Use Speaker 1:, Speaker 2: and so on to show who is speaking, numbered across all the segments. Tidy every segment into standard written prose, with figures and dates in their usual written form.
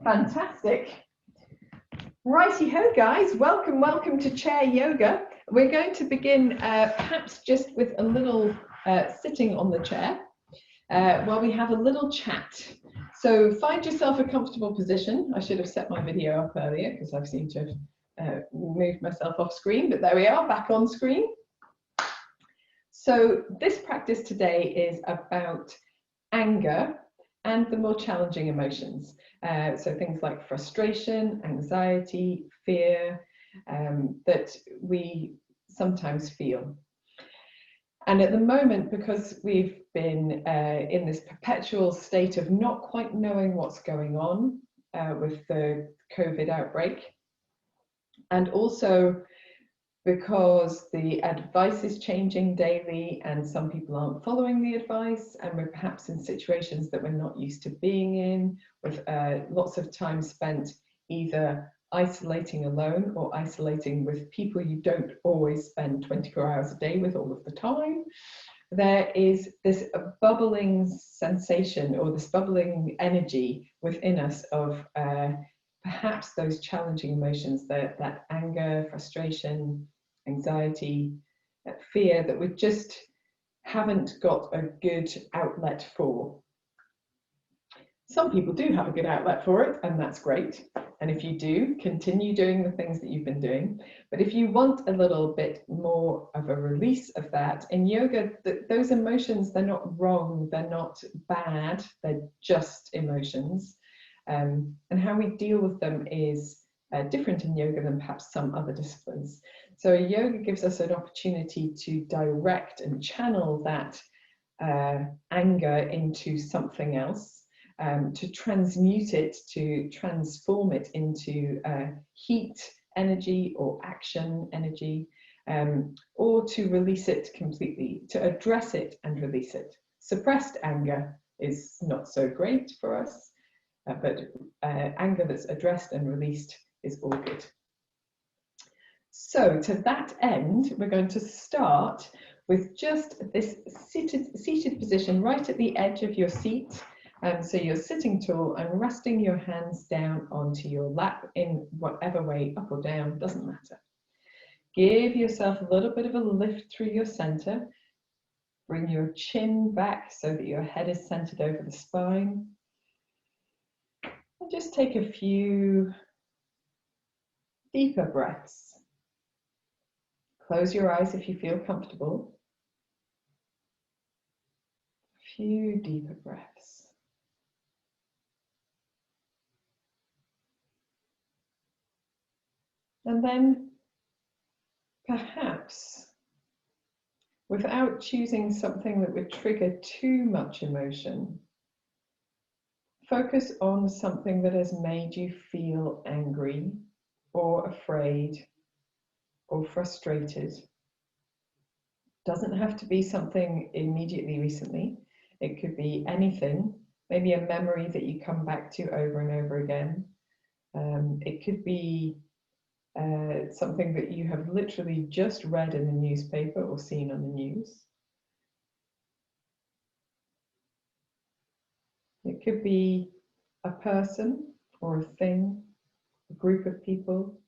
Speaker 1: Fantastic. Righty-ho, guys. Welcome to Chair Yoga. We're going to begin perhaps just with a little sitting on the chair while we have a little chat. So find yourself a comfortable position. I should have set my video up earlier because I've seemed to have moved myself off screen, but there we are, back on screen. So this practice today is about anger and the more challenging emotions. So things like frustration, anxiety, fear, that we sometimes feel. And at the moment, because we've been in this perpetual state of not quite knowing what's going on with the COVID outbreak, and also because the advice is changing daily and some people aren't following the advice, and we're perhaps in situations that we're not used to being in, with lots of time spent either isolating alone or isolating with people you don't always spend 24 hours a day with all of the time. There is this bubbling sensation or this bubbling energy within us of perhaps those challenging emotions, that anger, frustration, anxiety, fear that we just haven't got a good outlet for. Some people do have a good outlet for it, and that's great. And if you do, continue doing the things that you've been doing. But if you want a little bit more of a release of that, in yoga, those emotions, they're not wrong, they're not bad, they're just emotions. And how we deal with them is different in yoga than perhaps some other disciplines. So yoga gives us an opportunity to direct and channel that anger into something else, to transmute it, to transform it into heat energy or action energy, or to release it completely, to address it and release it. Suppressed anger is not so great for us, but anger that's addressed and released is all good. So to that end, we're going to start with just this seated position right at the edge of your seat. So you're sitting tall and resting your hands down onto your lap in whatever way, up or down, doesn't matter. Give yourself a little bit of a lift through your center. Bring your chin back so that your head is centered over the spine. And just take a few deeper breaths. Close your eyes if you feel comfortable. A few deeper breaths. And then perhaps, without choosing something that would trigger too much emotion, focus on something that has made you feel angry or afraid or frustrated. Doesn't have to be something immediately recently. It could be anything, maybe a memory that you come back to over and over again. It could be something that you have literally just read in the newspaper or seen on the news. It could be a person or a thing, a group of people,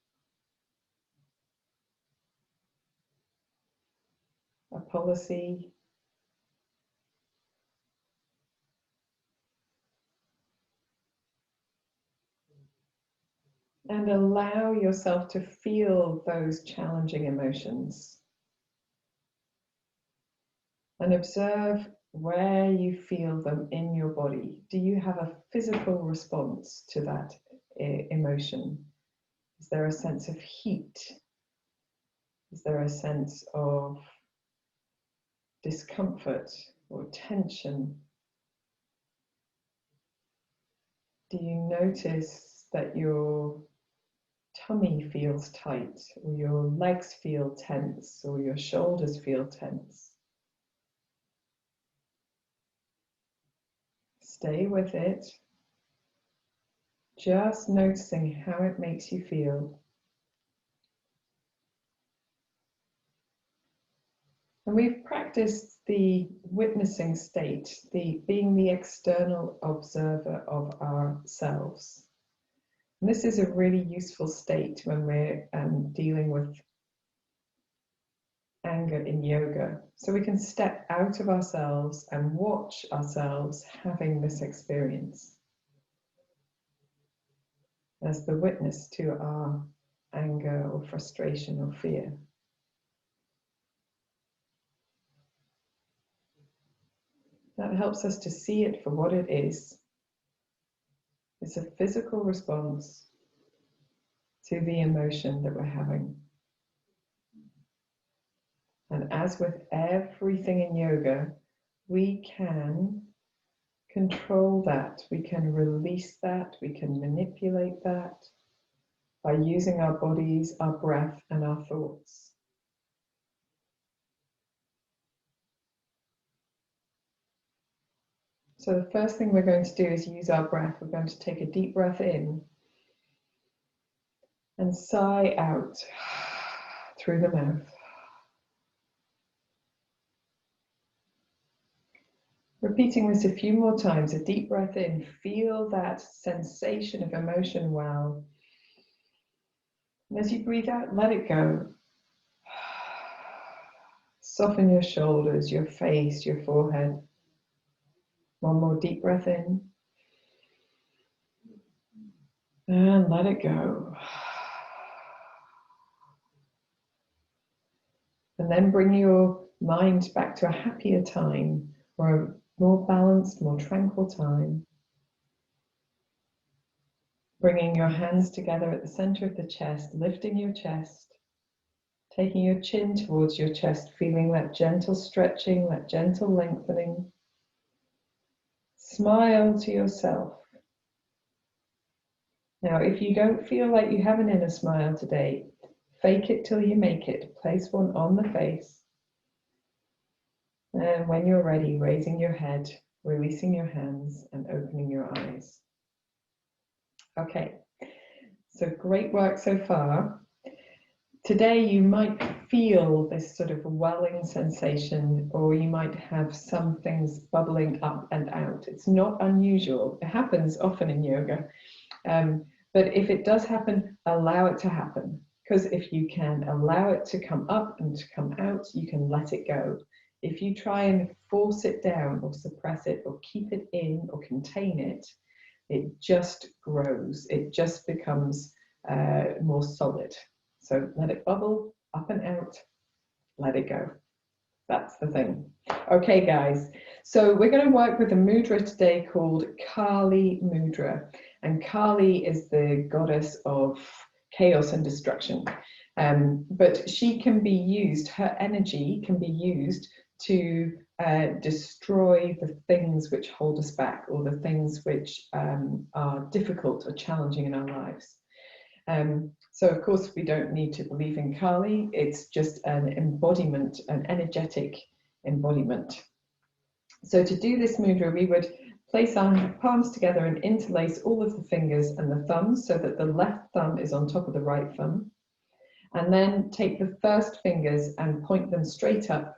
Speaker 1: a policy. And allow yourself to feel those challenging emotions. And observe where you feel them in your body. Do you have a physical response to that emotion? Is there a sense of heat? Is there a sense of discomfort or tension? Do you notice that your tummy feels tight, or your legs feel tense, or your shoulders feel tense? Stay with it, just noticing how it makes you feel. And we've practiced the witnessing state, being the external observer of ourselves. And this is a really useful state when we're dealing with anger in yoga. So we can step out of ourselves and watch ourselves having this experience as the witness to our anger or frustration or fear. That helps us to see it for what it is. It's a physical response to the emotion that we're having. And as with everything in yoga, we can control that, we can release that, we can manipulate that by using our bodies, our breath, and our thoughts. So the first thing we're going to do is use our breath. We're going to take a deep breath in and sigh out through the mouth. Repeating this a few more times, a deep breath in, feel that sensation of emotion well. And as you breathe out, let it go. Soften your shoulders, your face, your forehead. One more deep breath in. And let it go. And then bring your mind back to a happier time, or a more balanced, more tranquil time. Bringing your hands together at the center of the chest, lifting your chest, taking your chin towards your chest, feeling that gentle stretching, that gentle lengthening. Smile to yourself. Now, if you don't feel like you have an inner smile today, fake it till you make it. Place one on the face. And when you're ready, raising your head, releasing your hands, and opening your eyes. Okay, so great work so far. Today you might feel this sort of welling sensation, or you might have some things bubbling up and out. It's not unusual. It happens often in yoga. But if it does happen, allow it to happen. Because if you can allow it to come up and to come out, you can let it go. If you try and force it down or suppress it or keep it in or contain it, it just grows. It just becomes more solid. So let it bubble up and out, let it go. That's the thing. Okay, guys, so we're going to work with a mudra today called Kali Mudra. And Kali is the goddess of chaos and destruction. But she can be used, her energy can be used to destroy the things which hold us back, or the things which are difficult or challenging in our lives. So of course we don't need to believe in Kali, it's just an embodiment, an energetic embodiment. So to do this mudra, we would place our palms together and interlace all of the fingers and the thumbs so that the left thumb is on top of the right thumb. And then take the first fingers and point them straight up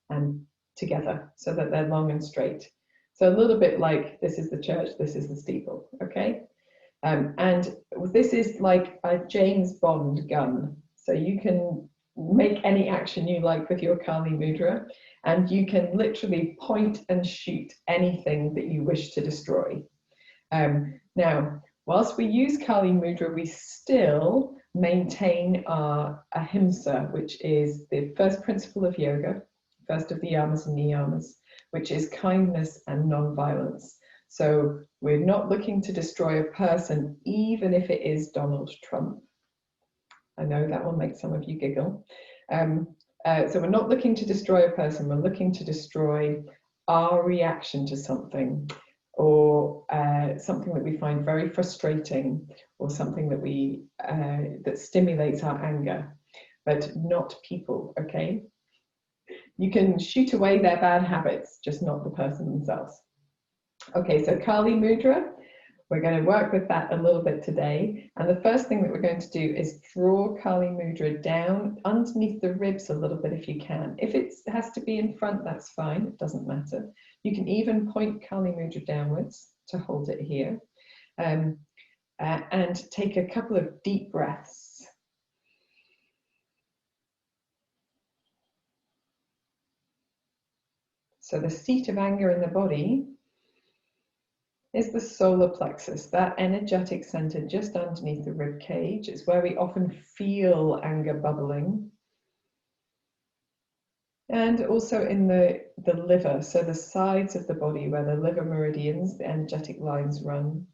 Speaker 1: and together so that they're long and straight. So a little bit like this is the church, this is the steeple, okay? And this is like a James Bond gun. So you can make any action you like with your Kali Mudra, and you can literally point and shoot anything that you wish to destroy. Now, whilst we use Kali Mudra, we still maintain our ahimsa, which is the first principle of yoga, first of the yamas and niyamas, which is kindness and non-violence. So we're not looking to destroy a person, even if it is Donald Trump. I know that will make some of you giggle. So we're not looking to destroy a person, we're looking to destroy our reaction to something, or something that we find very frustrating, or something that that stimulates our anger, but not people, okay? You can shoot away their bad habits, just not the person themselves. Okay, so Kali Mudra, we're going to work with that a little bit today. And the first thing that we're going to do is draw Kali Mudra down underneath the ribs a little bit if you can. If it has to be in front, that's fine, it doesn't matter. You can even point Kali Mudra downwards to hold it here. and take a couple of deep breaths. So the seat of anger in the body is the solar plexus, that energetic center just underneath the rib cage. It's where we often feel anger bubbling. And also in the liver, so the sides of the body where the liver meridians, the energetic lines run,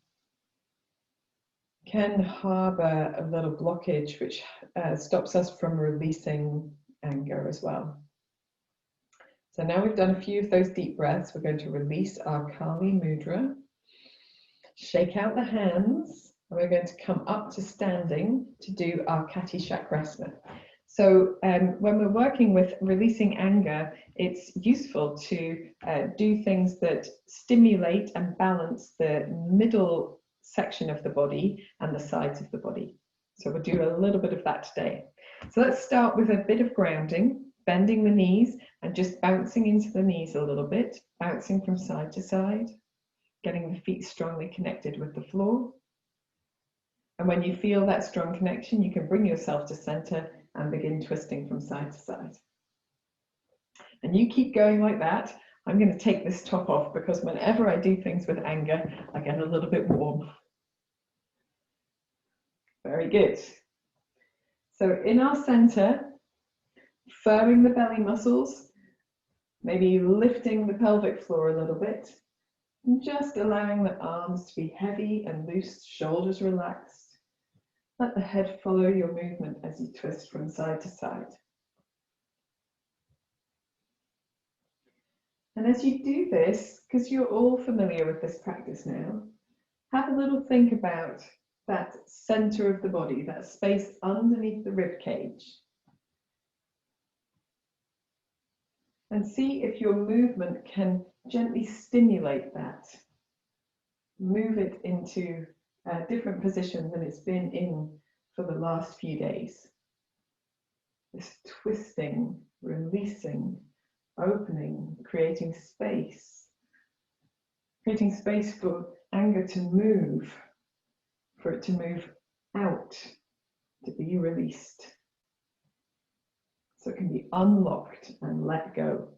Speaker 1: can harbor a little blockage which stops us from releasing anger as well. So now we've done a few of those deep breaths, we're going to release our Kali Mudra, shake out the hands, and we're going to come up to standing to do our Kati Chakrasana. So when we're working with releasing anger, it's useful to do things that stimulate and balance the middle section of the body and the sides of the body. So we'll do a little bit of that today. So let's start with a bit of grounding, bending the knees and just bouncing into the knees a little bit, bouncing from side to side, getting the feet strongly connected with the floor. And when you feel that strong connection, you can bring yourself to center and begin twisting from side to side. And you keep going like that. I'm going to take this top off because whenever I do things with anger, I get a little bit warm. Very good. So in our center, firming the belly muscles, maybe lifting the pelvic floor a little bit, and just allowing the arms to be heavy and loose, shoulders relaxed. Let the head follow your movement as you twist from side to side. And as you do this, because you're all familiar with this practice now, have a little think about that center of the body, that space underneath the rib cage. And see if your movement can gently stimulate that. Move it into a different position than it's been in for the last few days. This twisting, releasing, opening, creating space for anger to move, for it to move out, to be released. So it can be unlocked and let go.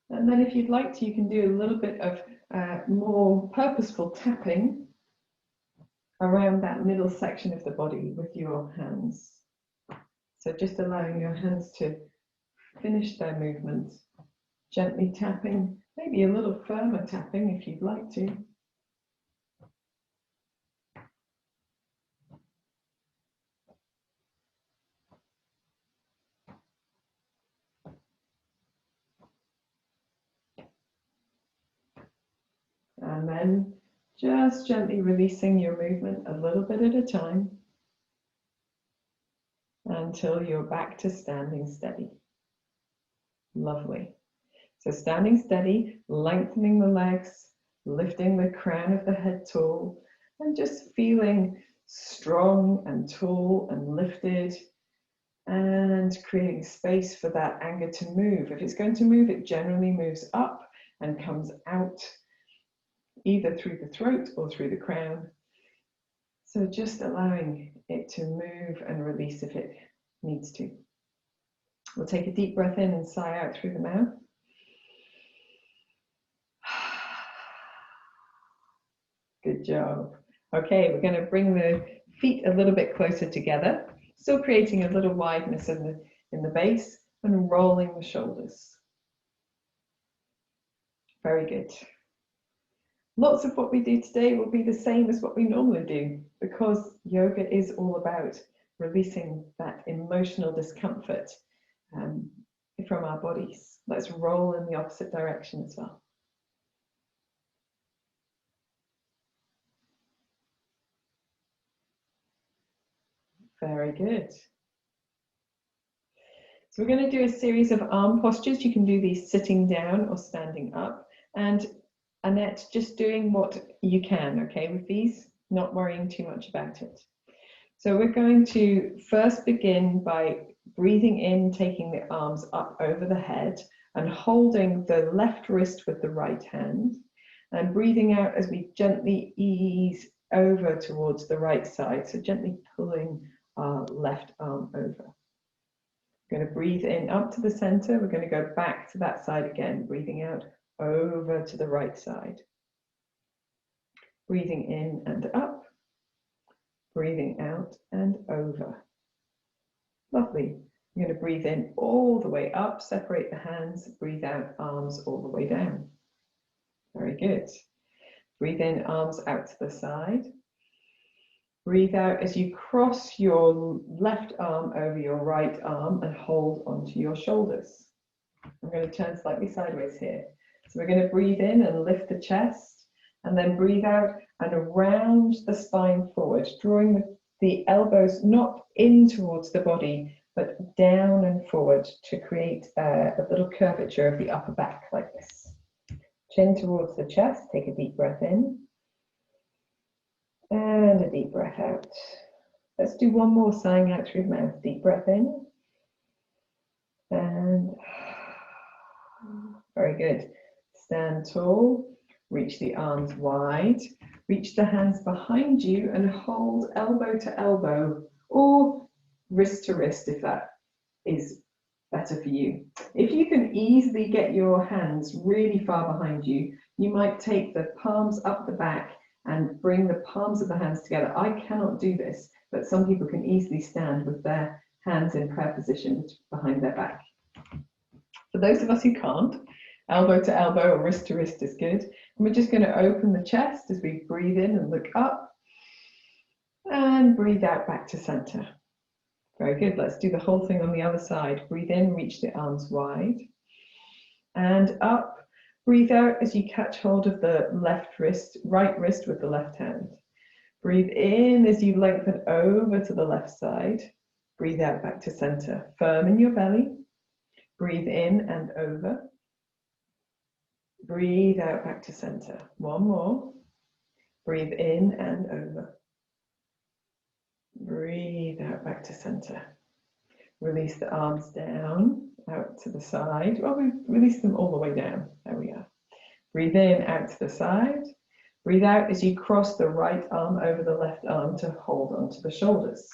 Speaker 1: And then if you'd like to, you can do a little bit of more purposeful tapping around that middle section of the body with your hands. So just allowing your hands to finish their movement, gently tapping, maybe a little firmer tapping if you'd like to. And then just gently releasing your movement a little bit at a time until you're back to standing steady. Lovely. So standing steady, lengthening the legs, lifting the crown of the head tall, and just feeling strong and tall and lifted, and creating space for that anger to move. If it's going to move, it generally moves up and comes out either through the throat or through the crown. So just allowing it to move and release if it needs to. We'll take a deep breath in and sigh out through the mouth. Good job. Okay, we're going to bring the feet a little bit closer together, still creating a little wideness in the base and rolling the shoulders. Very good. Lots of what we do today will be the same as what we normally do, because yoga is all about releasing that emotional discomfort from our bodies. Let's roll in the opposite direction as well. Very good. So we're going to do a series of arm postures. You can do these sitting down or standing up. And Annette, just doing what you can, okay, with these, not worrying too much about it. So we're going to first begin by breathing in, taking the arms up over the head and holding the left wrist with the right hand, and breathing out as we gently ease over towards the right side, so gently pulling our left arm over. We're going to breathe in up to the center. We're going to go back to that side again, breathing out over to the right side. Breathing in and up, breathing out and over. Lovely. I'm going to breathe in all the way up, separate the hands, breathe out, arms all the way down. Very good. Breathe in, arms out to the side. Breathe out as you cross your left arm over your right arm and hold onto your shoulders. I'm going to turn slightly sideways here. So we're going to breathe in and lift the chest, and then breathe out and round the spine forward, drawing the elbows not in towards the body, but down and forward to create a little curvature of the upper back like this. Chin towards the chest, take a deep breath in. And a deep breath out. Let's do one more, sighing out through the mouth. Deep breath in. And very good. Stand tall, reach the arms wide, reach the hands behind you and hold elbow to elbow or wrist to wrist if that is better for you. If you can easily get your hands really far behind you, you might take the palms up the back and bring the palms of the hands together. I cannot do this, but some people can easily stand with their hands in prayer position behind their back. For those of us who can't, elbow to elbow or wrist to wrist is good. And we're just going to open the chest as we breathe in and look up and breathe out back to center. Very good. Let's do the whole thing on the other side. Breathe in, reach the arms wide and up. Breathe out as you catch hold of the left wrist, right wrist with the left hand. Breathe in as you lengthen over to the left side. Breathe out back to center. Firm in your belly. Breathe in and over. Breathe out back to center. One more. Breathe in and over. Breathe out back to center. Release the arms down, out to the side. Well, we release them all the way down. There we are. Breathe in, out to the side. Breathe out as you cross the right arm over the left arm to hold onto the shoulders.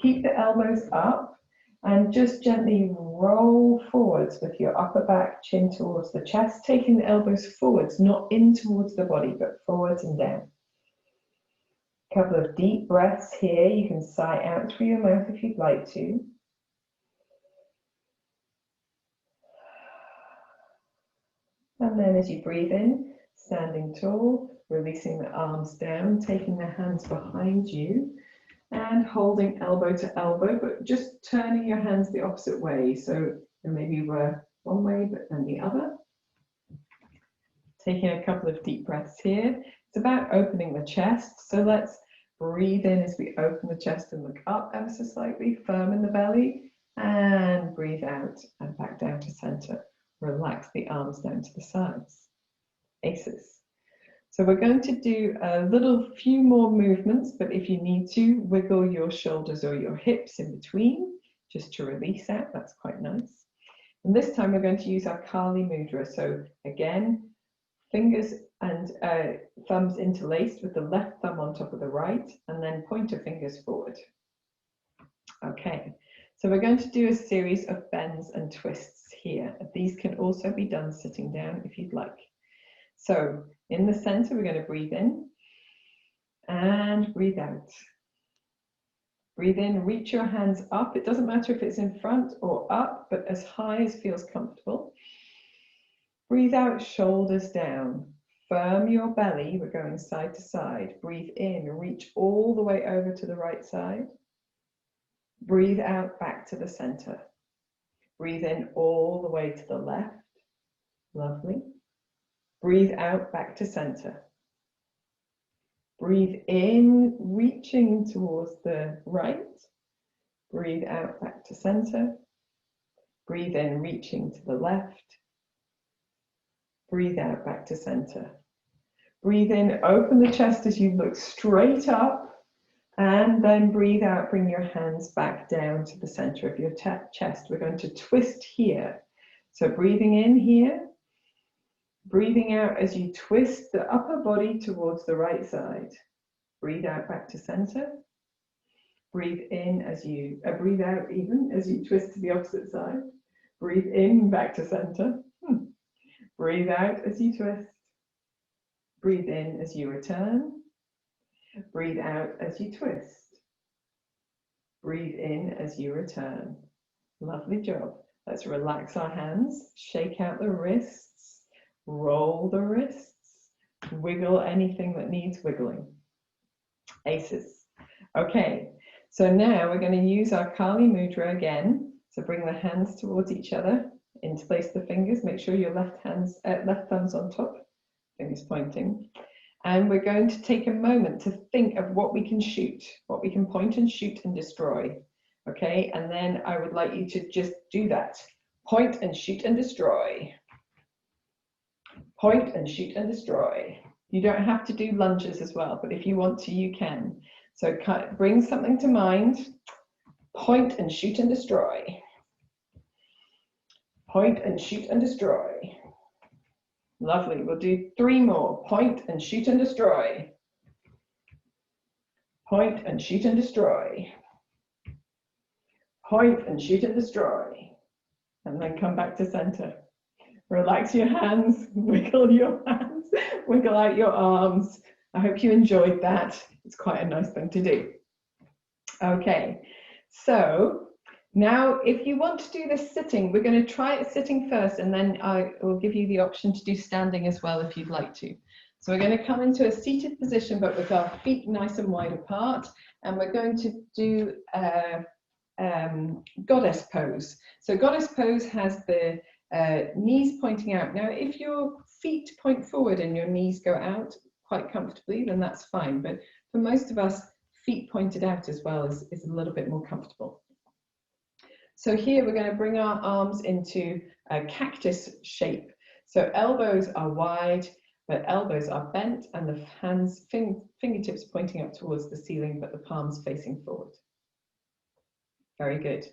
Speaker 1: Keep the elbows up and just gently roll forwards with your upper back, chin towards the chest, taking the elbows forwards, not in towards the body, but forwards and down. A couple of deep breaths here. You can sigh out through your mouth if you'd like to. And then as you breathe in, standing tall, releasing the arms down, taking the hands behind you and holding elbow to elbow, but just turning your hands the opposite way. So maybe you were one way, but then the other. Taking a couple of deep breaths here. It's about opening the chest. So let's breathe in as we open the chest and look up ever so slightly, firm in the belly, and breathe out and back down to center. Relax the arms down to the sides. Aces. So we're going to do a few more movements, but if you need to, wiggle your shoulders or your hips in between, just to release out. That's quite nice. And this time we're going to use our Kali Mudra. So again, fingers and thumbs interlaced with the left thumb on top of the right, and then pointer fingers forward. Okay. So we're going to do a series of bends and twists here. These can also be done sitting down if you'd like. So in the center, we're going to breathe in and breathe out. Breathe in, reach your hands up. It doesn't matter if it's in front or up, but as high as feels comfortable. Breathe out, shoulders down. Firm your belly. We're going side to side. Breathe in, reach all the way over to the right side. Breathe out back to the center. Breathe in all the way to the left. Lovely. Breathe out back to center. Breathe in, reaching towards the right. Breathe out back to center. Breathe in, reaching to the left. Breathe out back to center. Breathe in, open the chest as you look straight up And then breathe out, bring your hands back down to the center of your chest. We're going to twist here. So breathing in here, breathing out as you twist the upper body towards the right side. Breathe out back to center. Breathe in as you, breathe out even as you twist to the opposite side. Breathe in back to center. Breathe out as you twist. Breathe in as you return. Breathe out as you twist. Breathe in as you return. Lovely job. Let's relax our hands, shake out the wrists, roll the wrists, wiggle anything that needs wiggling. Aces. Okay, so now we're going to use our Kali Mudra again. So bring the hands towards each other, interlace the fingers, make sure your left thumb's on top, fingers pointing. And we're going to take a moment to think of what we can shoot, what we can point and shoot and destroy. Okay, and then I would like you to just do that. Point and shoot and destroy. Point and shoot and destroy. You don't have to do lunges as well, but if you want to, you can. So bring something to mind. Point and shoot and destroy. Point and shoot and destroy. Lovely. We'll do 3 more. Point and shoot and destroy. Point and shoot and destroy. Point and shoot and destroy. And then come back to center. Relax your hands, wiggle your hands, wiggle out your arms. I hope you enjoyed that. It's quite a nice thing to do. Okay, so now if you want to do this sitting, we're going to try it sitting first, and then I will give you the option to do standing as well if you'd like to. So we're going to come into a seated position, but with our feet nice and wide apart, and we're going to do goddess pose. So goddess pose has the knees pointing out. Now, if your feet point forward and your knees go out quite comfortably, then that's fine. But for most of us, feet pointed out as well is a little bit more comfortable. So here we're going to bring our arms into a cactus shape. So elbows are wide, but elbows are bent, and the hands, fingertips pointing up towards the ceiling, but the palms facing forward. Very good.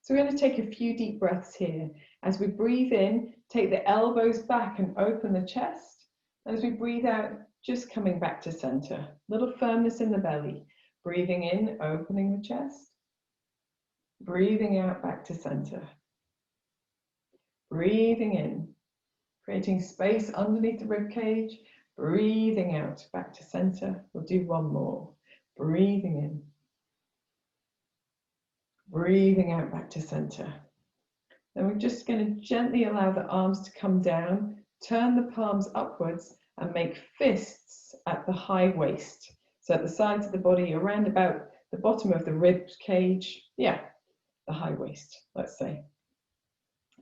Speaker 1: So we're going to take a few deep breaths here. As we breathe in, take the elbows back and open the chest. And as we breathe out, just coming back to center. Little firmness in the belly. Breathing in, opening the chest. Breathing out back to center. Breathing in, creating space underneath the rib cage. Breathing out back to center. We'll do 1 more. Breathing in. Breathing out back to center. Then we're just going to gently allow the arms to come down, turn the palms upwards, and make fists at the high waist. So at the sides of the body, around about the bottom of the rib cage. Yeah, the high waist, let's say.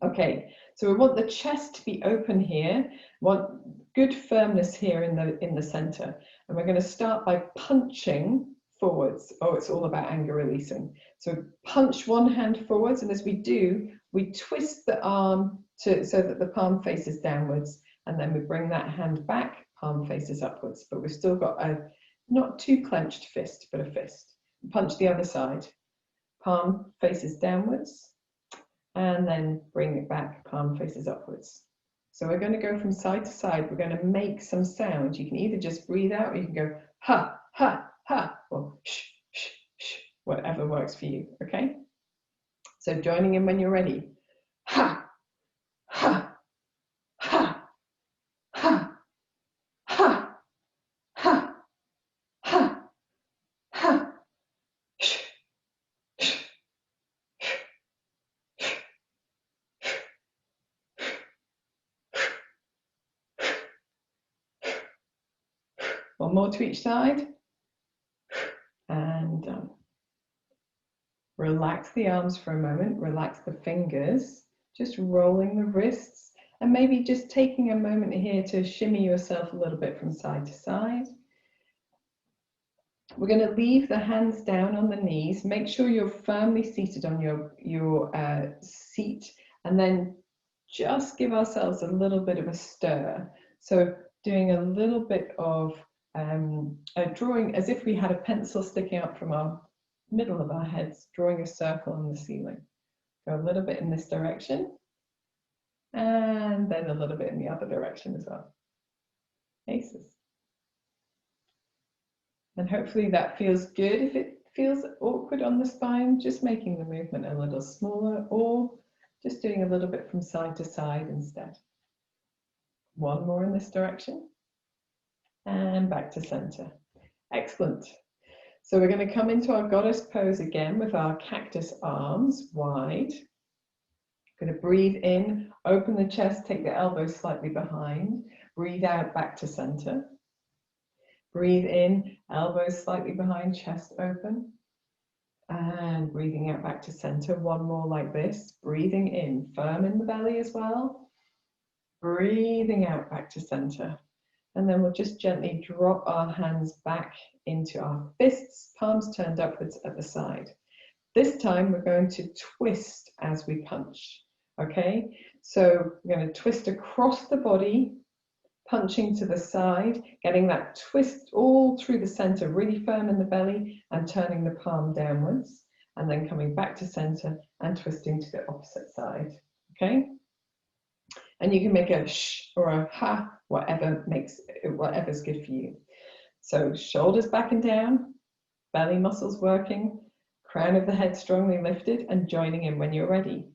Speaker 1: Okay, so we want the chest to be open here. Want good firmness here in the center. And we're going to start by punching forwards. Oh, it's all about anger releasing. So punch one hand forwards, and as we do, we twist the arm so that the palm faces downwards, and then we bring that hand back, palm faces upwards. But we've still got a not too clenched fist, but a fist. Punch the other side. Palm faces downwards, and then bring it back, palm faces upwards. So we're going to go from side to side. We're going to make some sounds. You can either just breathe out, or you can go ha, ha, ha, or shh, shh, shh, whatever works for you, okay? So joining in when you're ready. Ha, ha, ha, ha, ha, ha, ha, ha, shh, shh, shh, shh, shh. 1 more to each side. And done. Relax the arms for a moment, relax the fingers, just rolling the wrists, and maybe just taking a moment here to shimmy yourself a little bit from side to side. We're going to leave the hands down on the knees. Make sure you're firmly seated on your seat, and then just give ourselves a little bit of a stir. So doing a little bit of drawing as if we had a pencil sticking up from our middle of our heads, drawing a circle on the ceiling. Go a little bit in this direction, and then a little bit in the other direction as well. Aces. And hopefully that feels good. If it feels awkward on the spine, just making the movement a little smaller, or just doing a little bit from side to side instead. One more in this direction, and back to center. Excellent. So we're going to come into our goddess pose again with our cactus arms wide. Going to breathe in, open the chest, take the elbows slightly behind. Breathe out, back to center. Breathe in, elbows slightly behind, chest open. And breathing out back to center. One more like this. Breathing in, firm in the belly as well. Breathing out back to center. And then we'll just gently drop our hands back into our fists, palms turned upwards at the side. This time we're going to twist as we punch. Okay, so we're going to twist across the body, punching to the side, getting that twist all through the center, really firm in the belly, and turning the palm downwards, and then coming back to center and twisting to the opposite side. Okay, and you can make a sh or a ha, whatever's good for you. So shoulders back and down, belly muscles working, crown of the head strongly lifted, and joining in when you're ready.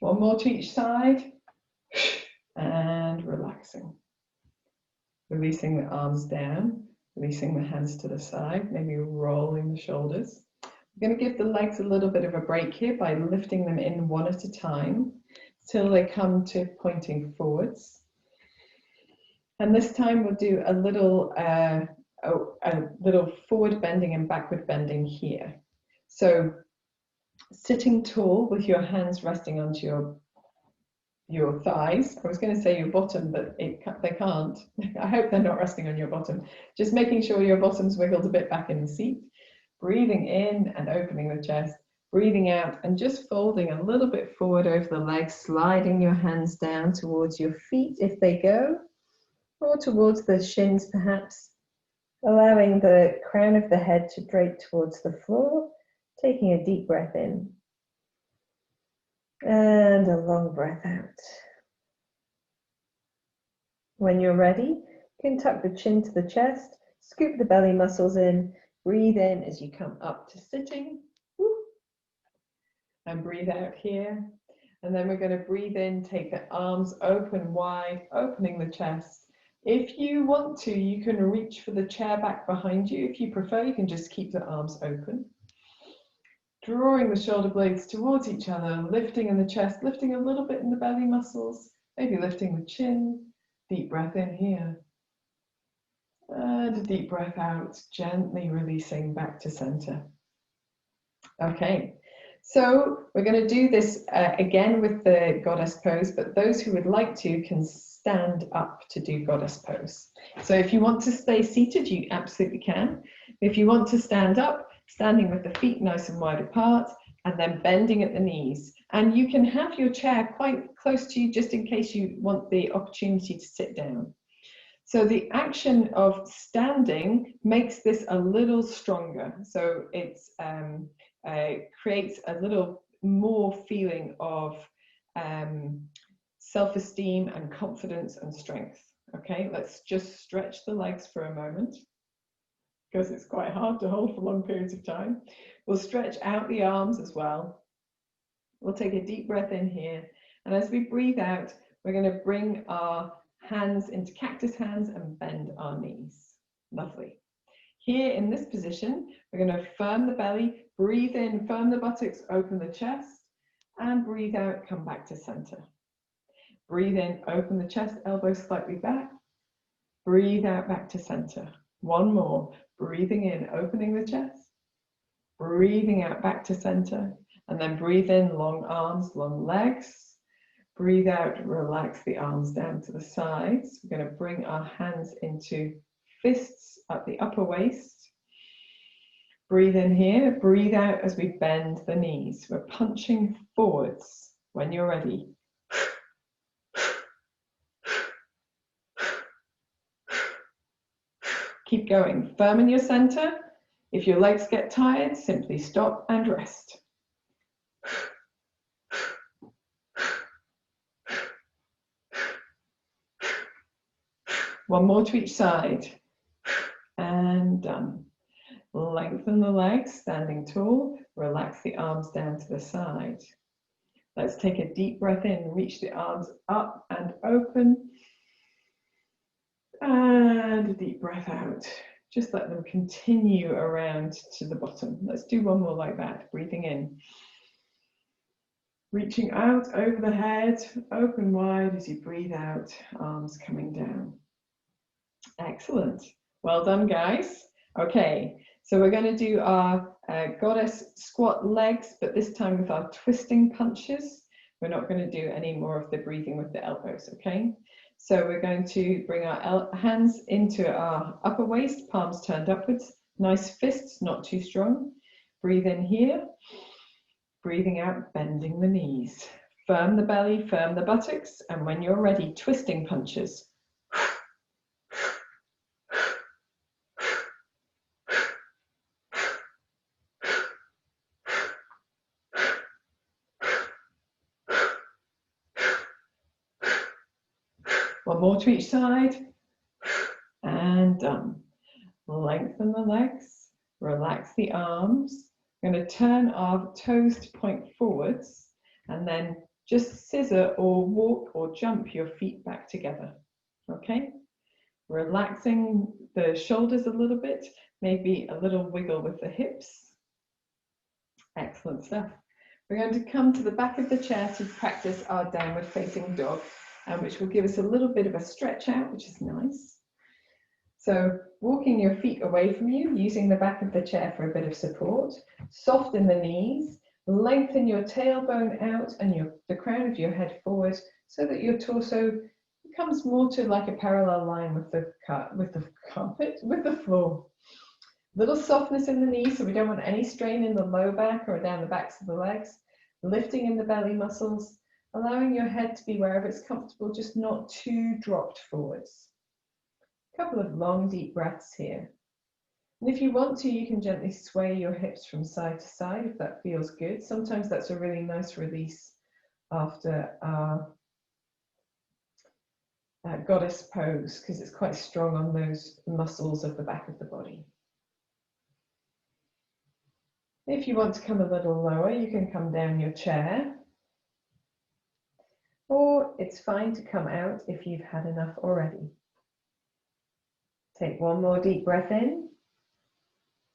Speaker 1: One more to each side, and relaxing. Releasing the arms down, releasing the hands to the side, maybe rolling the shoulders. We're going to give the legs a little bit of a break here by lifting them in one at a time till they come to pointing forwards. And this time we'll do a little forward bending and backward bending here. So sitting tall with your hands resting onto your thighs. I was going to say your bottom, but they can't. I hope they're not resting on your bottom. Just making sure your bottom's wiggled a bit back in the seat. Breathing in and opening the chest. Breathing out and just folding a little bit forward over the legs, sliding your hands down towards your feet if they go, or towards the shins perhaps. Allowing the crown of the head to drape towards the floor. Taking a deep breath in and a long breath out. When you're ready, you can tuck the chin to the chest, scoop the belly muscles in, breathe in as you come up to sitting, and breathe out here. And then we're going to breathe in, take the arms open wide, opening the chest. If you want to, you can reach for the chair back behind you. If you prefer, you can just keep the arms open. Drawing the shoulder blades towards each other, lifting in the chest, lifting a little bit in the belly muscles, maybe lifting the chin. Deep breath in here. And a deep breath out, gently releasing back to center. Okay, so we're going to do this again with the goddess pose, but those who would like to can stand up to do goddess pose. So if you want to stay seated, you absolutely can. If you want to stand up, standing with the feet nice and wide apart, and then bending at the knees. And you can have your chair quite close to you just in case you want the opportunity to sit down. So the action of standing makes this a little stronger. So it creates a little more feeling of self-esteem and confidence and strength. Okay, let's just stretch the legs for a moment, because it's quite hard to hold for long periods of time. We'll stretch out the arms as well. We'll take a deep breath in here. And as we breathe out, we're going to bring our hands into cactus hands and bend our knees. Lovely. Here in this position, we're going to firm the belly, breathe in, firm the buttocks, open the chest, and breathe out, come back to center. Breathe in, open the chest, elbows slightly back. Breathe out, back to center. One more. Breathing in, opening the chest. Breathing out, back to center. And then breathe in, long arms, long legs. Breathe out, relax the arms down to the sides. We're going to bring our hands into fists at the upper waist. Breathe in here, breathe out as we bend the knees. We're punching forwards when you're ready. Keep going, firm in your center. If your legs get tired, simply stop and rest. One more to each side. And done. Lengthen the legs, standing tall. Relax the arms down to the side. Let's take a deep breath in, reach the arms up and open. And a deep breath out. Just let them continue around to the bottom. Let's do one more like that. Breathing in. Reaching out over the head, open wide as you breathe out, arms coming down. Excellent. Well done, guys. Okay, so we're going to do our goddess squat legs, but this time with our twisting punches. We're not going to do any more of the breathing with the elbows, okay? So we're going to bring our hands into our upper waist, palms turned upwards. Nice fists, not too strong. Breathe in here. Breathing out, bending the knees. Firm the belly, firm the buttocks, and when you're ready, twisting punches. One more to each side, and done. Lengthen the legs, relax the arms. We're going to turn our toes to point forwards, and then just scissor or walk or jump your feet back together, okay? Relaxing the shoulders a little bit, maybe a little wiggle with the hips. Excellent stuff. We're going to come to the back of the chair to practice our downward facing dog, which will give us a little bit of a stretch out, which is nice. So walking your feet away from you, using the back of the chair for a bit of support, soften the knees, lengthen your tailbone out and the crown of your head forward so that your torso comes more to like a parallel line with the carpet, with the floor. Little softness in the knees, so we don't want any strain in the low back or down the backs of the legs. Lifting in the belly muscles, allowing your head to be wherever it's comfortable, just not too dropped forwards. A couple of long, deep breaths here. And if you want to, you can gently sway your hips from side to side if that feels good. Sometimes that's a really nice release after our goddess pose, because it's quite strong on those muscles of the back of the body. If you want to come a little lower, you can come down your chair. Or it's fine to come out if you've had enough already. Take one more deep breath in.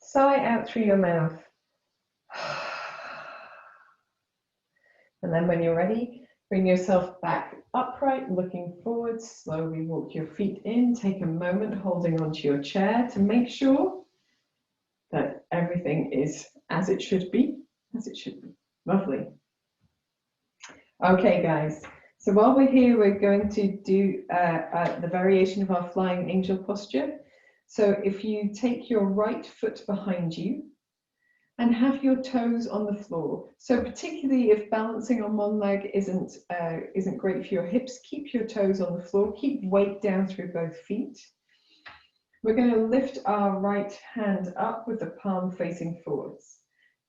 Speaker 1: Sigh out through your mouth. And then when you're ready, bring yourself back upright, looking forward. Slowly walk your feet in. Take a moment holding onto your chair to make sure that everything is as it should be, Lovely. Okay, guys. So while we're here, we're going to do the variation of our flying angel posture. So if you take your right foot behind you and have your toes on the floor. So particularly if balancing on one leg isn't great for your hips, keep your toes on the floor, keep weight down through both feet. We're going to lift our right hand up with the palm facing forwards.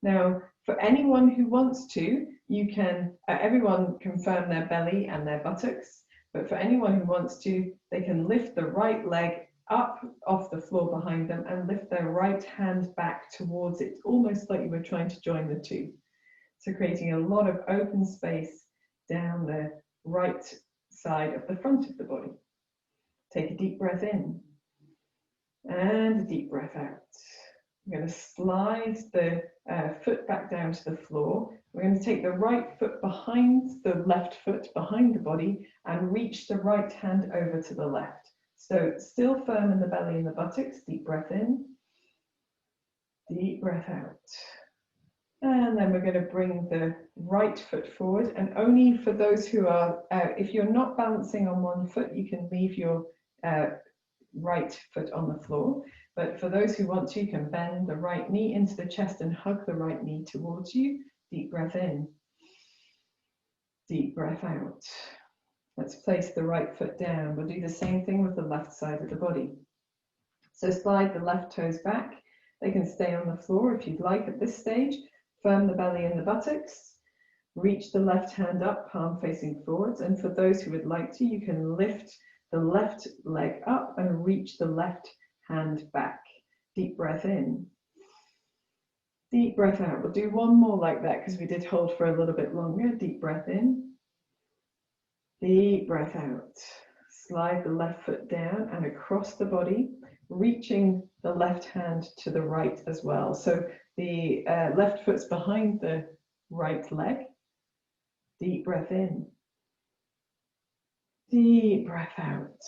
Speaker 1: Now, for anyone who wants to, you can, everyone can firm their belly and their buttocks, but for anyone who wants to, they can lift the right leg up off the floor behind them and lift their right hand back towards it, almost like you were trying to join the two. So creating a lot of open space down the right side of the front of the body. Take a deep breath in and a deep breath out. We're going to slide the foot back down to the floor. We're going to take the right foot behind the left foot, behind the body, and reach the right hand over to the left. So still firm in the belly and the buttocks. Deep breath in, deep breath out. And And then we're going to bring the right foot forward, and only for those who are, if you're not balancing on one foot, you can leave your right foot on the floor. But for those who want to, you can bend the right knee into the chest and hug the right knee towards you. Deep breath in. Deep breath out. Let's place the right foot down. We'll do the same thing with the left side of the body. So slide the left toes back. They can stay on the floor if you'd like at this stage. Firm the belly and the buttocks. Reach the left hand up, palm facing forwards. And for those who would like to, you can lift the left leg up and reach the left hand back. Deep breath in. Deep breath out. We'll do one more like that because we did hold for a little bit longer. Deep breath in. Deep breath out. Slide the left foot down and across the body, reaching the left hand to the right as well. So the left foot's behind the right leg. Deep breath in. Deep breath out.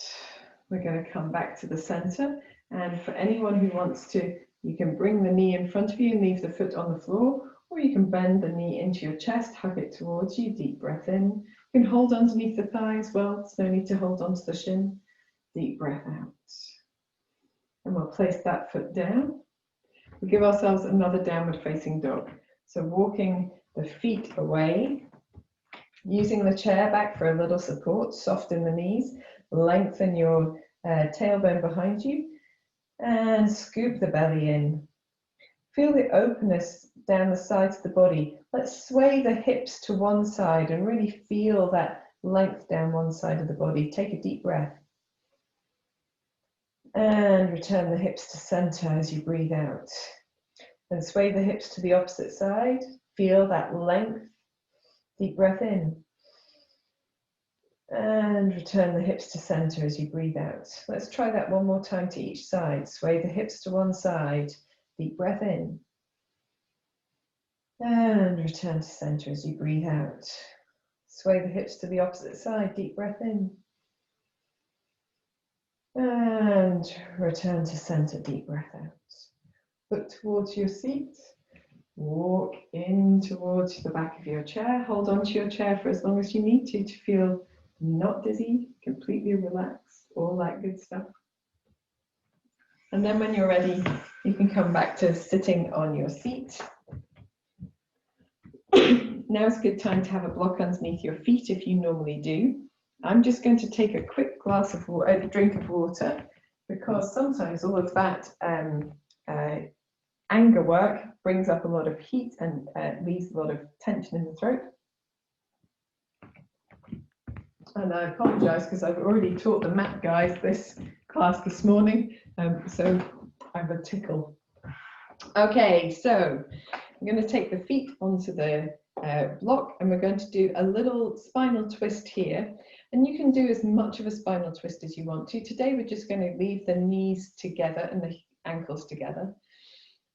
Speaker 1: We're going to come back to the center. And for anyone who wants to, you can bring the knee in front of you and leave the foot on the floor, or you can bend the knee into your chest, hug it towards you. Deep breath in. You can hold underneath the thigh as well. There's no need to hold onto the shin. Deep breath out. And we'll place that foot down. We'll give ourselves another downward facing dog. So walking the feet away, using the chair back for a little support, soften the knees, lengthen your tailbone behind you, and scoop the belly in. Feel the openness down the sides of the body. Let's sway the hips to one side and really feel that length down one side of the body. Take a deep breath. And return the hips to center as you breathe out. Then sway the hips to the opposite side. Feel that length. Deep breath in. And return the hips to center as you breathe out. Let's try that one more time to each side. Sway the hips to one side. Deep breath in. And return to center as you breathe out. Sway the hips to the opposite side. Deep breath in. And return to center, deep breath out. Look towards your seat. Walk in towards the back of your chair. Hold on to your chair for as long as you need to feel not dizzy, completely relaxed, all that good stuff. And then when you're ready, you can come back to sitting on your seat. Now's a good time to have a block underneath your feet if you normally do. I'm just going to take a quick glass of water, a drink of water, because sometimes all of that anger work brings up a lot of heat and leaves a lot of tension in the throat. And I apologize because I've already taught the mat guys this class this morning, so I have a tickle. Okay, so I'm going to take the feet onto the block and we're going to do a little spinal twist here. And you can do as much of a spinal twist as you want to. Today we're just going to leave the knees together and the ankles together.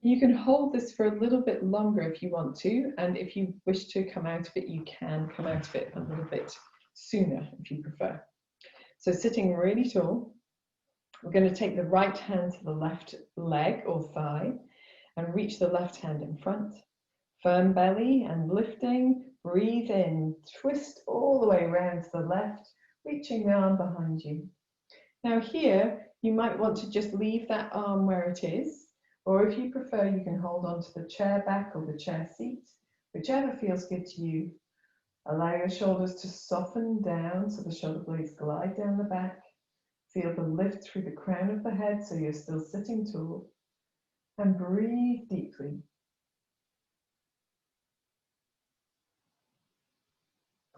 Speaker 1: You can hold this for a little bit longer if you want to, and if you wish to come out of it, you can come out of it a little bit sooner if you prefer. So sitting really tall, we're going to take the right hand to the left leg or thigh and reach the left hand in front. Firm belly and lifting, breathe in, twist all the way around to the left, reaching the arm behind you. Now here, you might want to just leave that arm where it is, or if you prefer, you can hold on to the chair back or the chair seat, whichever feels good to you. Allow your shoulders to soften down so the shoulder blades glide down the back. Feel the lift through the crown of the head so you're still sitting tall. And breathe deeply.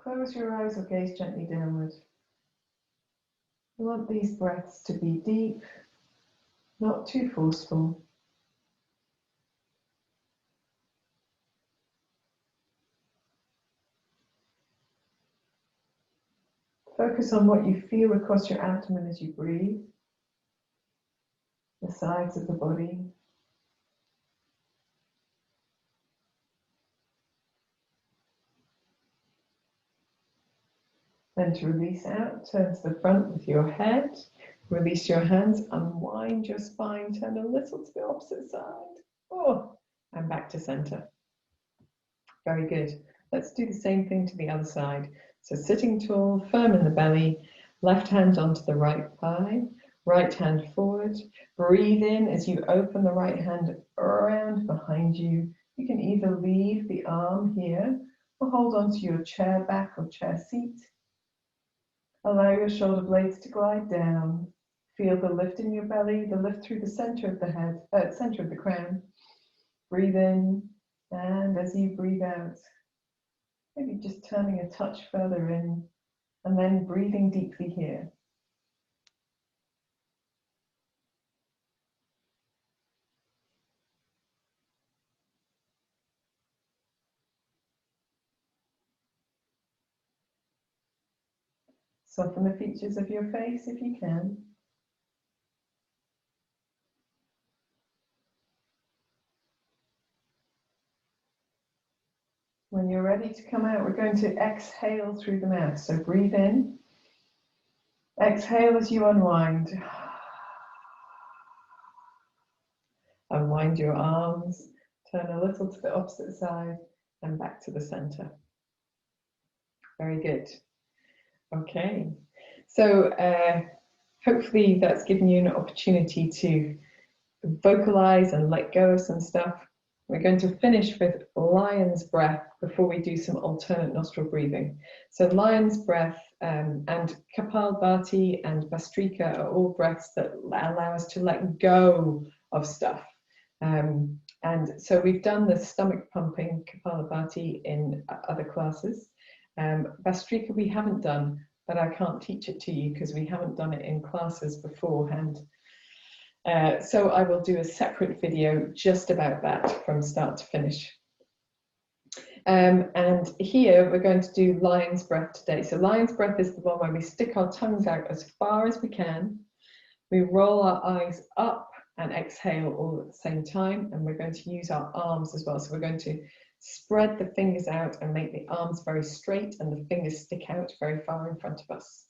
Speaker 1: Close your eyes or gaze gently downward. You want these breaths to be deep, not too forceful. Focus on what you feel across your abdomen as you breathe, the sides of the body. Then to release out, turn to the front with your head, release your hands, unwind your spine, turn a little to the opposite side. Oh, and back to center. Very good. Let's do the same thing to the other side. So sitting tall, firm in the belly, left hand onto the right thigh, right hand forward. Breathe in as you open the right hand around behind you. You can either leave the arm here or hold onto your chair back or chair seat. Allow your shoulder blades to glide down. Feel the lift in your belly, the lift through the center of the head, center of the crown. Breathe in, and as you breathe out, maybe just turning a touch further in, and then breathing deeply here. Soften the features of your face if you can. When you're ready to come out, we're going to exhale through the mouth. So breathe in. Exhale as you unwind. Unwind your arms. Turn a little to the opposite side and back to the center. Very good. Okay. So hopefully that's given you an opportunity to vocalize and let go of some stuff. We're going to finish with lion's breath before we do some alternate nostril breathing. So lion's breath and Kapalbhati and Bhastrika are all breaths that allow us to let go of stuff. And so we've done the stomach pumping Kapalbhati in other classes. Bhastrika we haven't done, but I can't teach it to you because we haven't done it in classes beforehand. So I will do a separate video just about that from start to finish. And here we're going to do lion's breath today. So lion's breath is the one where we stick our tongues out as far as we can. We roll our eyes up and exhale all at the same time. And we're going to use our arms as well. So we're going to spread the fingers out and make the arms very straight and the fingers stick out very far in front of us.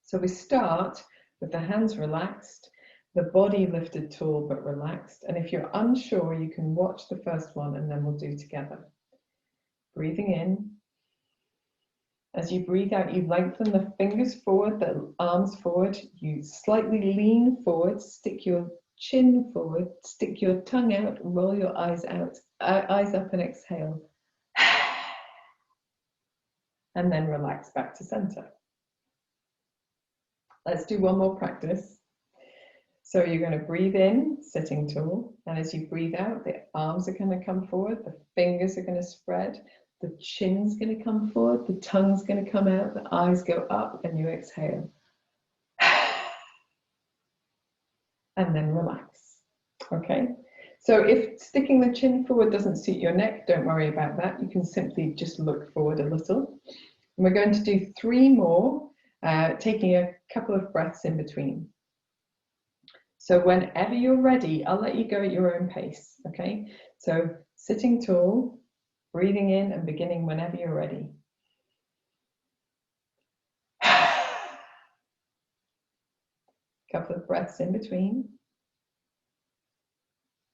Speaker 1: So we start with the hands relaxed, the body lifted tall but relaxed. And if you're unsure, you can watch the first one and then we'll do together. Breathing in. As you breathe out, you lengthen the fingers forward, the arms forward. You slightly lean forward, stick your chin forward, stick your tongue out, roll your eyes out, eyes up and exhale. And then relax back to center. Let's do one more practice. So you're going to breathe in, sitting tall, and as you breathe out, the arms are going to come forward, the fingers are going to spread, the chin's going to come forward, the tongue's going to come out, the eyes go up, and you exhale. And then relax. Okay? So if sticking the chin forward doesn't suit your neck, don't worry about that. You can simply just look forward a little. And we're going to do 3 more, taking a couple of breaths in between. So whenever you're ready, I'll let you go at your own pace, okay? So sitting tall, breathing in and beginning whenever you're ready. Couple of breaths in between.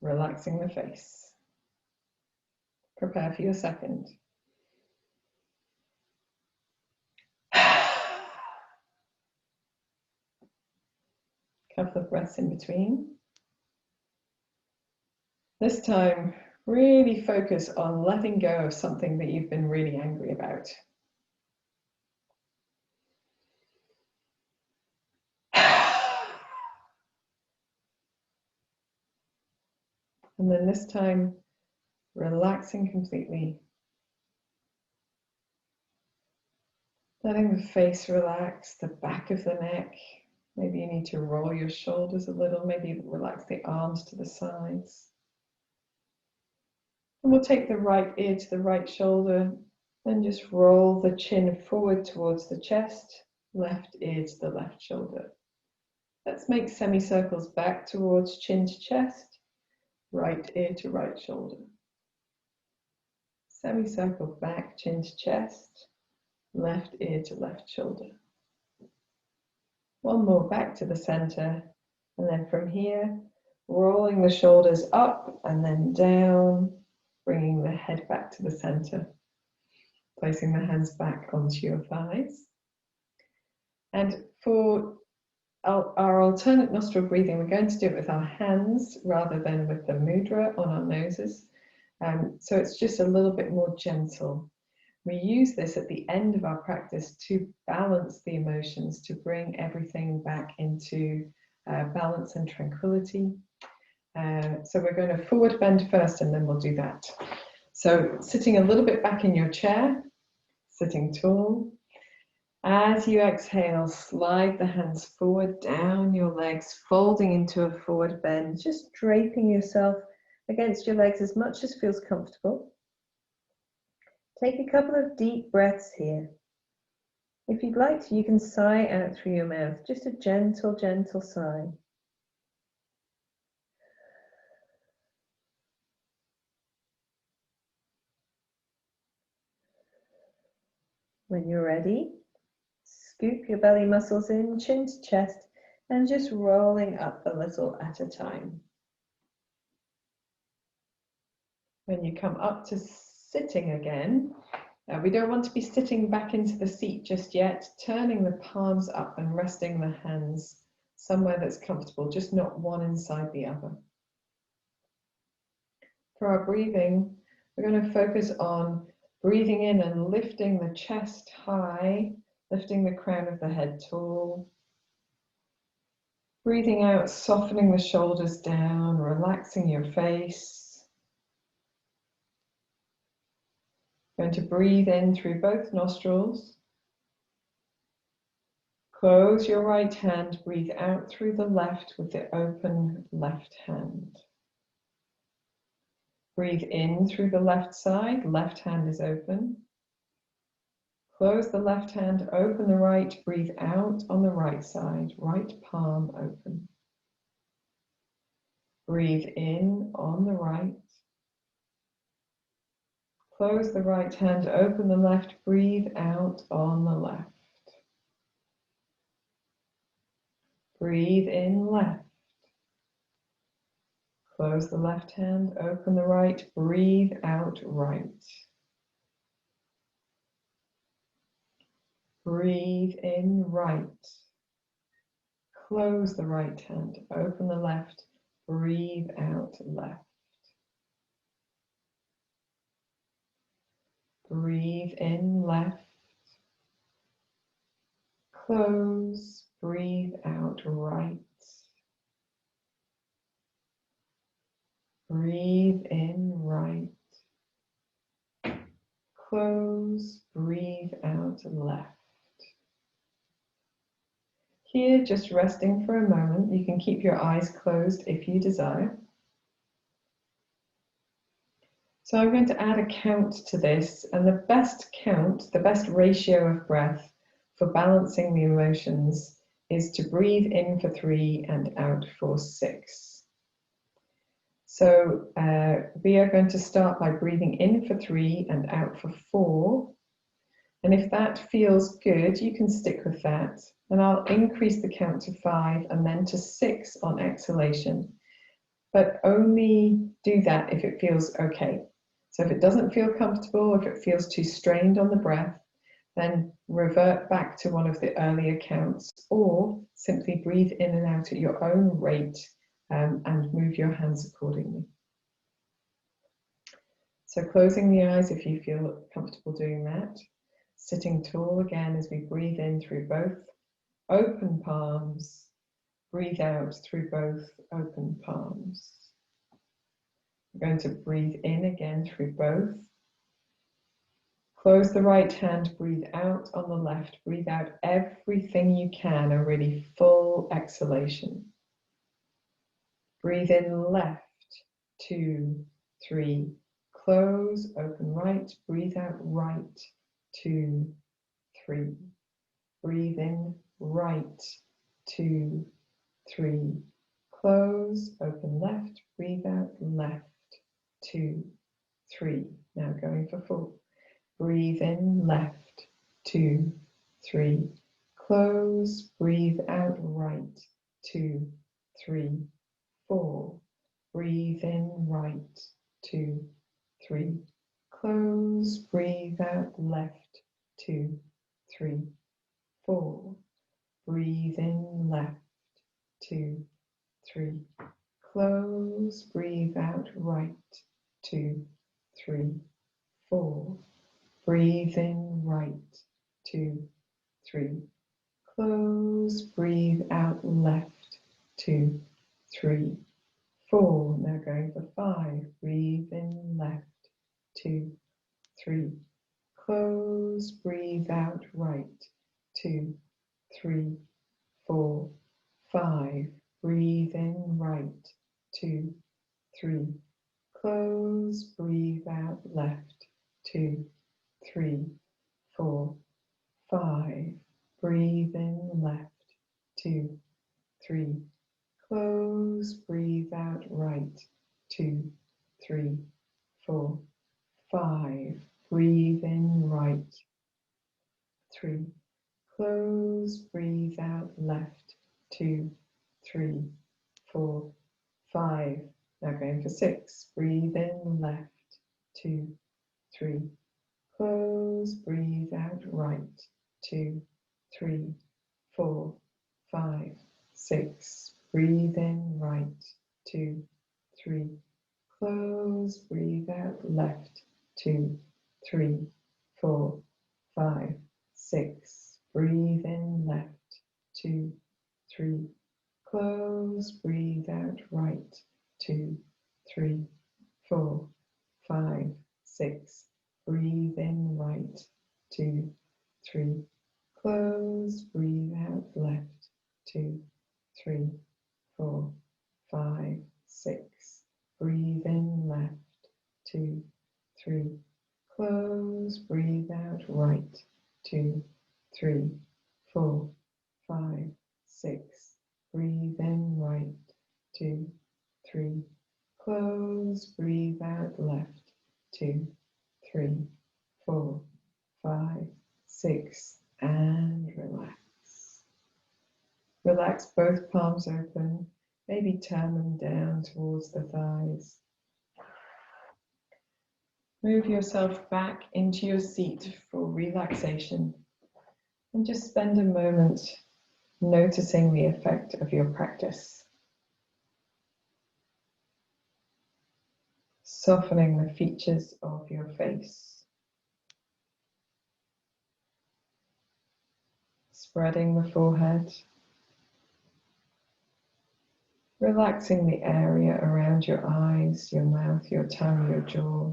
Speaker 1: Relaxing the face. Prepare for your second. Couple of breaths in between. This time, really focus on letting go of something that you've been really angry about. And then this time, relaxing completely. Letting the face relax, the back of the neck. Maybe you need to roll your shoulders a little, maybe relax the arms to the sides. And we'll take the right ear to the right shoulder and just roll the chin forward towards the chest, left ear to the left shoulder. Let's make semicircles back towards chin to chest, right ear to right shoulder. Semicircle back, chin to chest, left ear to left shoulder. One more back to the center, and then from here, rolling the shoulders up and then down, bringing the head back to the center, placing the hands back onto your thighs. And for our alternate nostril breathing, we're going to do it with our hands rather than with the mudra on our noses. So it's just a little bit more gentle. We use this at the end of our practice to balance the emotions, to bring everything back into balance and tranquility. So we're going to forward bend first, and then we'll do that. So sitting a little bit back in your chair, sitting tall. As you exhale, slide the hands forward, down your legs, folding into a forward bend, just draping yourself against your legs as much as feels comfortable. Take a couple of deep breaths here. If you'd like to, you can sigh out through your mouth, just a gentle, gentle sigh. When you're ready, scoop your belly muscles in, chin to chest, and just rolling up a little at a time. When you come up to sitting again, we don't want to be sitting back into the seat just yet, turning the palms up and resting the hands somewhere that's comfortable, just not one inside the other. For our breathing, we're going to focus on breathing in and lifting the chest high, lifting the crown of the head tall. Breathing out, softening the shoulders down, relaxing your face. Going to breathe in through both nostrils. Close your right hand, breathe out through the left with the open left hand. Breathe in through the left side, left hand is open. Close the left hand, open the right, breathe out on the right side, right palm open. Breathe in on the right. Close the right hand, open the left, breathe out on the left. Breathe in left. Close the left hand, open the right, breathe out right. Breathe in right. Close the right hand, open the left, breathe out left. Breathe in left. Close, breathe out right. Breathe in right. Close, breathe out left. Here, just resting for a moment. You can keep your eyes closed if you desire. So I'm going to add a count to this, and the best count, the best ratio of breath for balancing the emotions is to breathe in for 3 and out for 6. So we are going to start by breathing in for 3 and out for 4. And if that feels good, you can stick with that. And I'll increase the count to 5 and then to 6 on exhalation. But only do that if it feels okay. So if it doesn't feel comfortable, if it feels too strained on the breath, then revert back to one of the earlier counts, or simply breathe in and out at your own rate and move your hands accordingly. So closing the eyes if you feel comfortable doing that. Sitting tall again as we breathe in through both open palms, breathe out through both open palms. We're going to breathe in again through both. Close the right hand, breathe out on the left. Breathe out everything you can, a really full exhalation. Breathe in left, 2, 3. Close, open right. Breathe out right, 2, 3. Breathe in right, 2, 3. Close, open left. Breathe out left, 2, 3. Now going for 4. Breathe in left, 2, 3. Close, breathe out right, 2, 3, 4. Breathe in right, 2, 3. Close, breathe out, left, 2, 3, 4. Breathe in, left, 2, 3. Close, breathe out, right, 2, 3, 4. Breathe in, right, 2, 3. Close, breathe out, left, 2, 3, 4. Now going for 5. Breathe in, left, 2, 3. Close, breathe out, right, 2, 3, 4, 5. Breathe in, right, 2, 3. Close, breathe out, left, 2, 3, 4, 5. Breathe in, left, 2, 3. Close, breathe out, right, 2, 3, 4, 5. Breathe in, right, 3. Close, breathe out, left, 2, 3, 4, 5. Now going for 6. Breathe in, left, 2, 3. Close, breathe out, right, 2, 3, 4, 5, 6. Breathe in, right, 2, 3. Close, breathe out, left, 2, 3, 4, 5, 6. Breathe in, left, 2, 3. Close, breathe out, right, 2, 3, 4, 5, 6. Breathe in, right, 2, 3. Close, breathe out, left, 2, 3, 4, 5, 6. Breathe in, left, 2, 3. Close, breathe out, right, 2, 3, 4, 5, 6. Breathe in, right, 2, 3. Close, breathe out, left, 2, 3, 4, 5, 6, and relax. Relax both palms open, maybe turn them down towards the thighs. Move yourself back into your seat for relaxation and just spend a moment noticing the effect of your practice. Softening the features of your face. Spreading the forehead. Relaxing the area around your eyes, your mouth, your tongue, your jaw.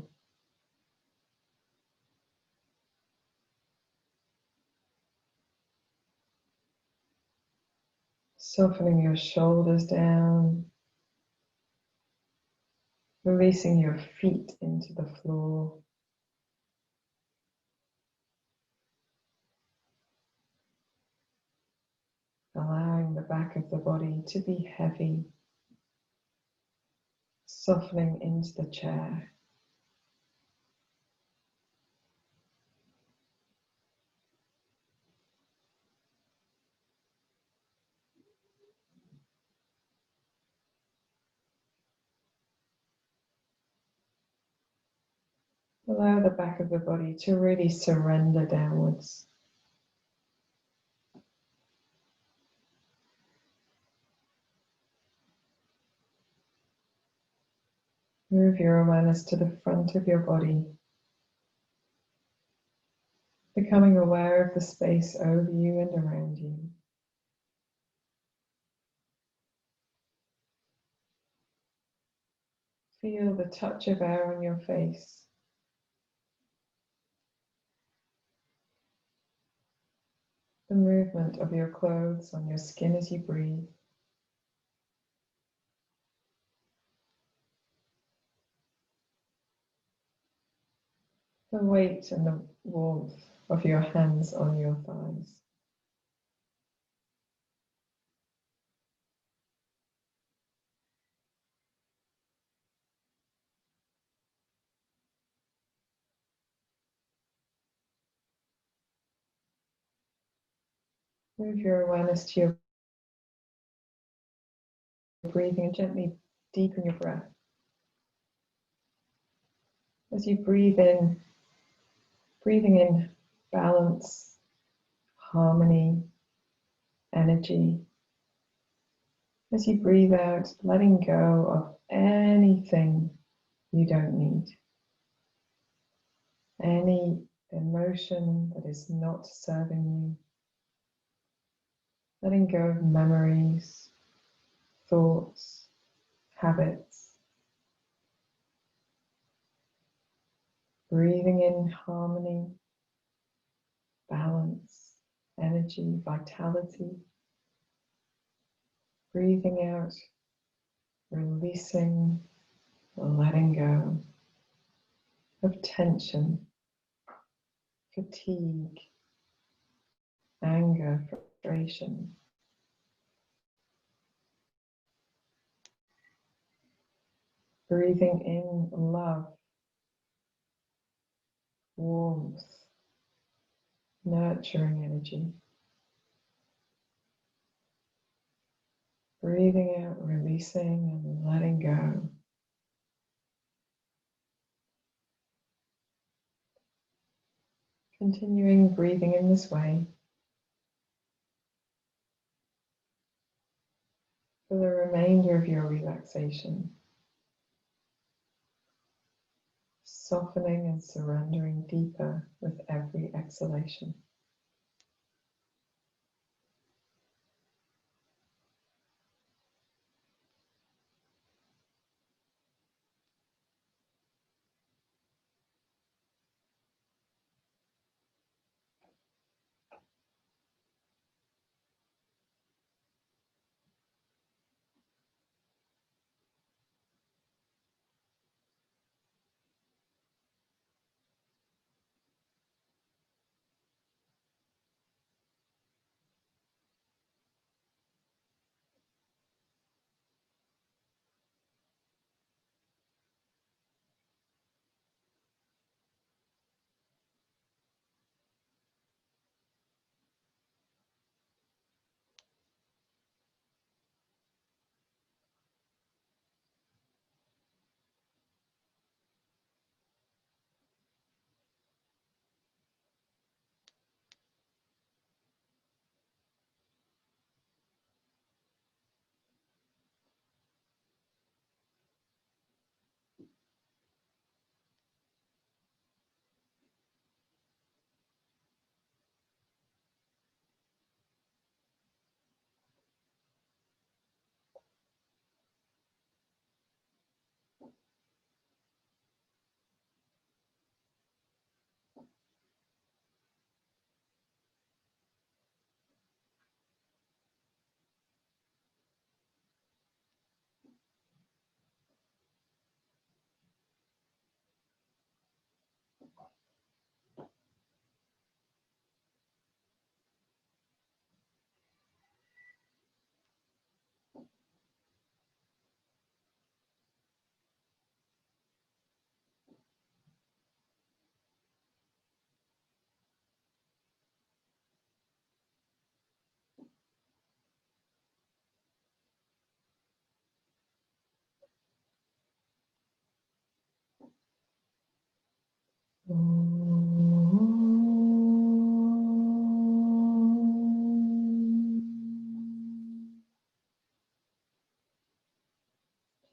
Speaker 1: Softening your shoulders down. Releasing your feet into the floor. Allowing the back of the body to be heavy. Softening into the chair. Allow the back of the body to really surrender downwards. Move your awareness to the front of your body, becoming aware of the space over you and around you. Feel the touch of air on your face. The movement of your clothes on your skin as you breathe. The weight and the warmth of your hands on your thighs. Move your awareness to your breathing and gently deepen your breath. As you breathe in, breathing in balance, harmony, energy. As you breathe out, letting go of anything you don't need. Any emotion that is not serving you. Letting go of memories, thoughts, habits. Breathing in harmony, balance, energy, vitality. Breathing out, releasing, letting go of tension, fatigue, anger, frustration. Breathing in love, warmth, nurturing energy. Breathing out, releasing and letting go. Continuing breathing in this way for the remainder of your relaxation. Softening and surrendering deeper with every exhalation.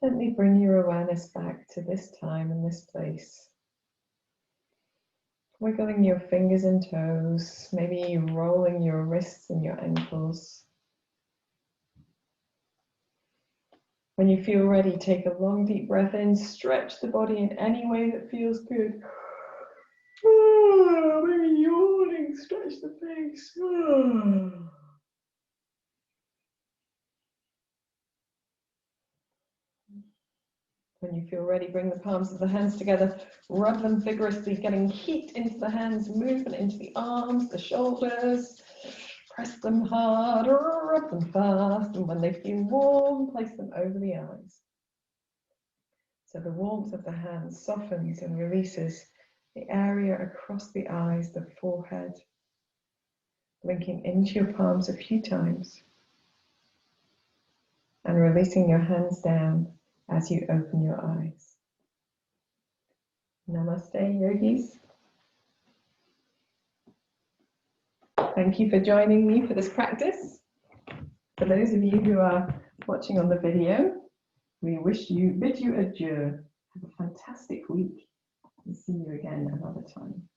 Speaker 1: Gently bring your awareness back to this time and this place. Wiggling your fingers and toes, maybe rolling your wrists and your ankles. When you feel ready, take a long deep breath in, stretch the body in any way that feels good. Maybe yawning, stretch the face. When you feel ready, bring the palms of the hands together, rub them vigorously, getting heat into the hands, movement into the arms, the shoulders. Press them hard, rub them fast, and when they feel warm, place them over the eyes. So the warmth of the hands softens and releases the area across the eyes, the forehead, blinking into your palms a few times, and releasing your hands down as you open your eyes. Namaste, yogis. Thank you for joining me for this practice. For those of you who are watching on the video, we bid you adieu. Have a fantastic week and see you again another time.